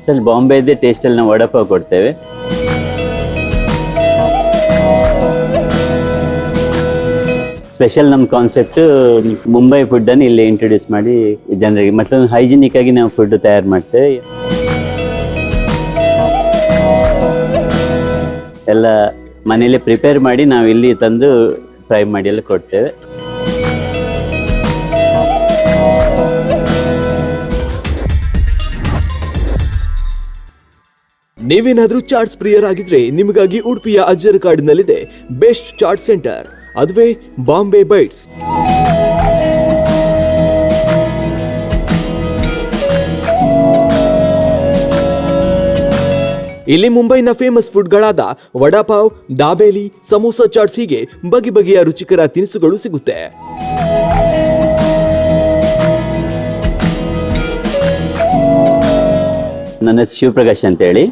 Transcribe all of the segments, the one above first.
Sir ಬಾಂಬೆದೇ ಟೇಸ್ಟಲ್ಲಿ ನಾವು ವಡಾಪಾವ್ ಕೊಡ್ತೇವೆ. Special ನಮ್ಮ ಕಾನ್ಸೆಪ್ಟ್ ಮುಂಬೈ ಫುಡ್ಡನ್ನು ಇಲ್ಲಿ ಇಂಟ್ರೊಡ್ಯೂಸ್ ಮಾಡಿ ಜನರಿಗೆ ಮತ್ತು ಹೈಜಿನಿಕ್ ಆಗಿ ನಾವು ಫುಡ್ ತಯಾರು ಮಾಡ್ತೇವೆ. ಎಲ್ಲ ಮನೆಯಲ್ಲೇ ಪ್ರಿಪೇರ್ ಮಾಡಿ ನಾವು ಇಲ್ಲಿ ತಂದು ಫ್ರೈ ಮಾಡಿ ಎಲ್ಲ ಕೊಡ್ತೇವೆ. ನೀವೇನಾದ್ರೂ ಚಾಟ್ಸ್ ಪ್ರಿಯರಾಗಿದ್ರೆ ನಿಮಗಾಗಿ ಉಡುಪಿಯ ಅಜ್ಜರ ಕಾಡಿನಲ್ಲಿದೆ ಬೆಸ್ಟ್ ಚಾಟ್ ಸೆಂಟರ್, ಅದುವೇ ಬಾಂಬೆ ಬೈಟ್ಸ್. ಇಲ್ಲಿ ಮುಂಬೈನ ಫೇಮಸ್ ಫುಡ್ಗಳಾದ ವಡಾಪಾವ್, ದಾಬೇಲಿ, ಸಮೋಸಾ ಚಾಟ್ಸ್ ಹೀಗೆ ಬಗೆ ಬಗೆಯ ರುಚಿಕರ ತಿನಿಸುಗಳು ಸಿಗುತ್ತೆ. ನನ್ನ ಹೆಸರು ಶಿವಪ್ರಕಾಶ್ ಅಂತ ಹೇಳಿ.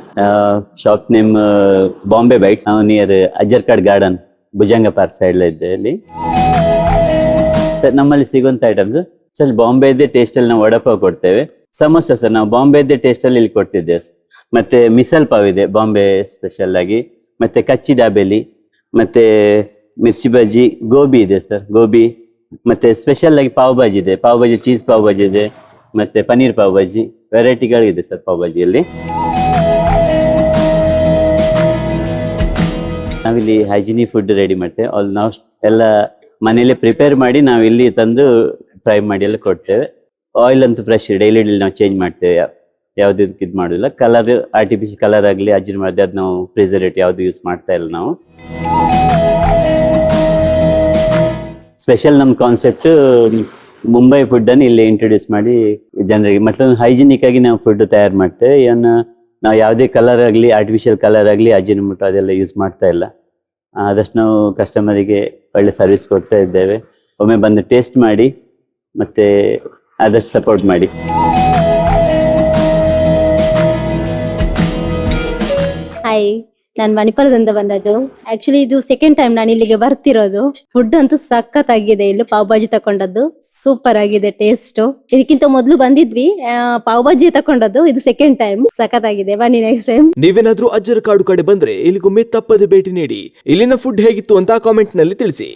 Shop name Bombay bites. ನಾವು near ಅಜ್ಜರ್ಕಾಡ್ garden Bhujanga park side ಇದ್ದೆ. ಇಲ್ಲಿ ನಮ್ಮಲ್ಲಿ ಸಿಗುವಂತ ಐಟಮ್ಸ್ ಸರ್ ಬಾಂಬೆದೇ ಟೇಸ್ಟಲ್ಲಿ ನಾವು ವಡಾಪಾವ್ ಕೊಡ್ತೇವೆ. ಸಮೋಸ ಸರ್ ನಾವು ಬಾಂಬೆದೇ ಟೇಸ್ಟಲ್ಲಿ ಇಲ್ಲಿ ಕೊಡ್ತಿದ್ದೇವೆ. ಮತ್ತೆ ಮಿಸಲ್ ಪಾವ್ ಇದೆ ಬಾಂಬೆ ಸ್ಪೆಷಲ್ ಆಗಿ, ಮತ್ತೆ ಕಚ್ಚಿ ಡಾಬೇಲಿ, ಮತ್ತೆ ಮಿರ್ಚಿ ಬಜ್ಜಿ, ಗೋಬಿ ಇದೆ ಸರ್ ಗೋಬಿ, ಮತ್ತೆ ಸ್ಪೆಷಲ್ ಆಗಿ ಪಾವ್ ಭಾಜಿ ಇದೆ, ಪಾವ್ ಭಾಜಿ ಚೀಸ್ ಪಾವ್ ಭಾಜಿ ಇದೆ, ಮತ್ತೆ ಪನ್ನೀರ್ ಪಾವ್ ಭಾಜಿ, ವೆರೈಟಿಗಳಿದೆ ಸರ್ ಪಾವ್ ಭಾಜಿಯಲ್ಲಿ. ನಾವಿಲ್ಲಿ ಹೈಜಿನಿಕ್ ಫುಡ್ ರೆಡಿ ಮಾಡ್ತೇವೆ. ನಾವು ಎಲ್ಲ ಮನೆಯಲ್ಲೇ ಪ್ರಿಪೇರ್ ಮಾಡಿ ನಾವು ಇಲ್ಲಿ ತಂದು ಫ್ರೈ ಮಾಡಿ ಎಲ್ಲ ಕೊಡ್ತೇವೆ. ಆಯಿಲ್ ಅಂತೂ ಫ್ರೆಶ್ ಡೈಲಿ ನಾವು ಚೇಂಜ್ ಮಾಡ್ತೇವೆ, ಯಾವ್ದು ಇದು ಮಾಡೋದಿಲ್ಲ. ಕಲರ್ ಆರ್ಟಿಫಿಷಿಯಲ್ ಕಲರ್ ಆಗಲಿ ಅಜ್ಜಿನ ಮಾಡಿದೆ ಅದು ನಾವು ಪ್ರಿಸರ್ವೇಟಿವ್ ಯಾವುದು ಯೂಸ್ ಮಾಡ್ತಾ ಇಲ್ಲ ನಾವು. ಸ್ಪೆಷಲ್ ನಮ್ಮ ಕಾನ್ಸೆಪ್ಟ್ ಮುಂಬೈ ಫುಡ್ಡನ್ನು ಇಲ್ಲಿ ಇಂಟ್ರೊಡ್ಯೂಸ್ ಮಾಡಿ ಜನರಿಗೆ ಮತ್ತು ಹೈಜಿನಿಕ್ ಆಗಿ ನಾವು ಫುಡ್ ತಯಾರು ಮಾಡ್ತೇವೆ. ನಾವು ಯಾವುದೇ ಕಲರ್ ಆಗಲಿ ಆರ್ಟಿಫಿಷಿಯಲ್ ಕಲರ್ ಆಗಲಿ ಅಜಿನೋಮೋಟೊ ಅದೆಲ್ಲ ಯೂಸ್ ಮಾಡ್ತಾ ಇಲ್ಲ. ಆದಷ್ಟು ನಾವು ಕಸ್ಟಮರಿಗೆ ಒಳ್ಳೆ ಸರ್ವಿಸ್ ಕೊಡ್ತಾ ಇದ್ದೇವೆ. ಒಮ್ಮೆ ಬಂದು ಟೇಸ್ಟ್ ಮಾಡಿ ಮತ್ತೆ ಆದಷ್ಟು ಸಪೋರ್ಟ್ ಮಾಡಿ. ಹಾಯ್, ನಾನು ಮಣಿಪಾಲದಿಂದ ಬಂದದ್ದು. ಆಕ್ಚುಲಿ ಇದು ಸೆಕೆಂಡ್ ಟೈಮ್ ನಾನು ಇಲ್ಲಿಗೆ ಬರ್ತಿರೋದು. ಫುಡ್ ಅಂತೂ ಸಖತ್ತಾಗಿದೆ. ಇಲ್ಲಿ ಪಾವ್ ಭಾಜಿ ತಕೊಂಡದ್ದು ಸೂಪರ್ ಆಗಿದೆ ಟೇಸ್ಟ್. ಇದಕ್ಕಿಂತ ಮೊದಲು ಬಂದಿದ್ವಿ, ಪಾವ್ ಭಾಜಿ ತಕೊಂಡದ್ದು. ಇದು ಸೆಕೆಂಡ್ ಟೈಮ್, ಸಖತ್ತಾಗಿದೆ. ಬನ್ನಿ ನೆಕ್ಸ್ಟ್ ಟೈಮ್. ನೀವೇನಾದ್ರೂ ಅಜ್ಜರ ಕಾಡು ಕಡೆ ಬಂದ್ರೆ ಇಲ್ಲಿಗೊಮ್ಮೆ ತಪ್ಪದೆ ಭೇಟಿ ನೀಡಿ. ಇಲ್ಲಿನ ಫುಡ್ ಹೇಗಿತ್ತು ಅಂತ ಕಾಮೆಂಟ್ ನಲ್ಲಿ ತಿಳಿಸಿ.